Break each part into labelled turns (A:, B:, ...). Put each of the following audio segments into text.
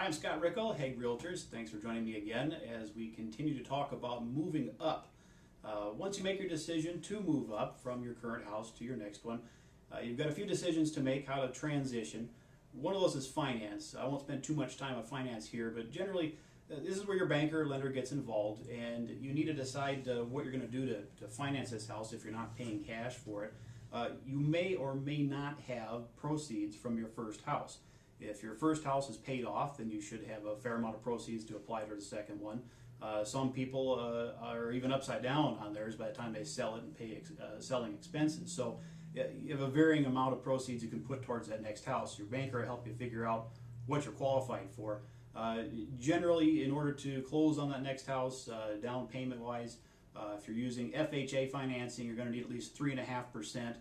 A: Hi, I'm Scott Rickel, Hague Realtors. Thanks for joining me again as we continue to talk about moving up. Once you make your decision to move up from your current house to your next one, you've got a few decisions to make how to transition. One of those is finance. I won't spend too much time on finance here, but generally this is where your banker or lender gets involved, and you need to decide what you're going to do to finance this house if you're not paying cash for it. You may or may not have proceeds from your first house. If your first house is paid off, then you should have a fair amount of proceeds to apply to the second one. Some people are even upside down on theirs by the time they sell it and pay selling expenses. So you have a varying amount of proceeds you can put towards that next house. Your banker will help you figure out what you're qualified for. Generally, in order to close on that next house, down payment wise, if you're using FHA financing, you're going to need at least 3.5%.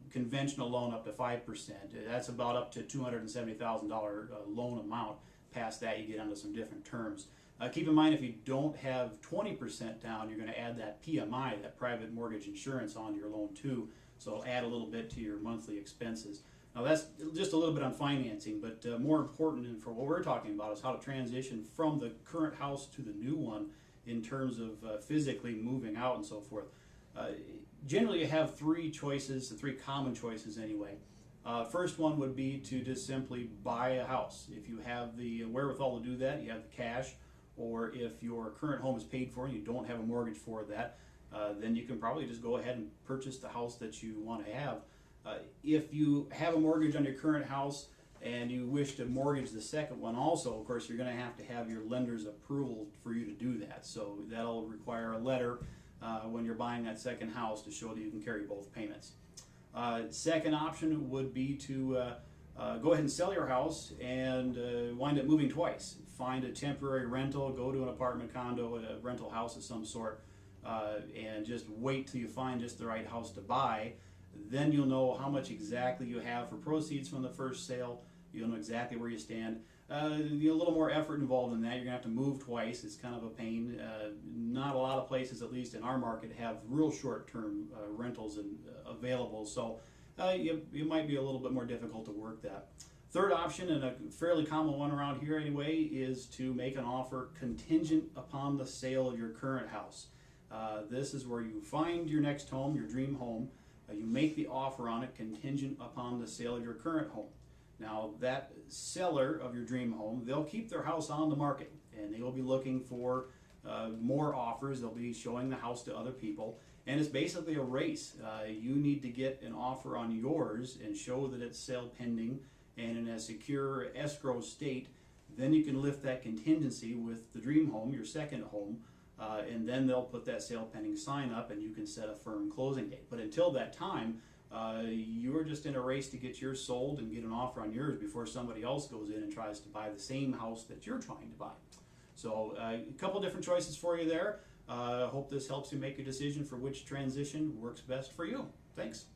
A: Conventional loan up to 5%. That's about up to $270,000 loan amount. Past that, you get onto some different terms. Keep in mind, if you don't have 20% down, you're going to add that PMI, that private mortgage insurance, onto your loan too. So it'll add a little bit to your monthly expenses. Now that's just a little bit on financing, but more important and for what we're talking about is how to transition from the current house to the new one in terms of physically moving out and so forth. Generally, you have three choices, the three common choices anyway. First one would be to just simply buy a house. If you have the wherewithal to do that, you have the cash, or if your current home is paid for and you don't have a mortgage for that, then you can probably just go ahead and purchase the house that you want to have. If you have a mortgage on your current house and you wish to mortgage the second one also, of course, you're going to have your lender's approval for you to do that. So that'll require a letter when you're buying that second house to show that you can carry both payments. Second option would be to go ahead and sell your house and wind up moving twice. Find a temporary rental, go to an apartment, condo, a rental house of some sort, and just wait till you find just the right house to buy. Then you'll know how much exactly you have for proceeds from the first sale. You'll know exactly where you stand. A little more effort involved in that. You're going to have to move twice. It's kind of a pain. Not a lot of places, at least in our market, have real short-term rentals available. So you might be a little bit more difficult to work that. Third option, and a fairly common one around here anyway, is to make an offer contingent upon the sale of your current house. This is where you find your next home, your dream home. You make the offer on it contingent upon the sale of your current home. Now, that seller of your dream home, they'll keep their house on the market, and they will be looking for more offers. They'll be showing the house to other people, and it's basically a race. You need to get an offer on yours and show that it's sale pending and in a secure escrow state. Then you can lift that contingency with the dream home, your second home, and then they'll put that sale pending sign up and you can set a firm closing date. But until that time, you're just in a race to get yours sold and get an offer on yours before somebody else goes in and tries to buy the same house that you're trying to buy. So a couple different choices for you there. Hope this helps you make a decision for which transition works best for you. Thanks.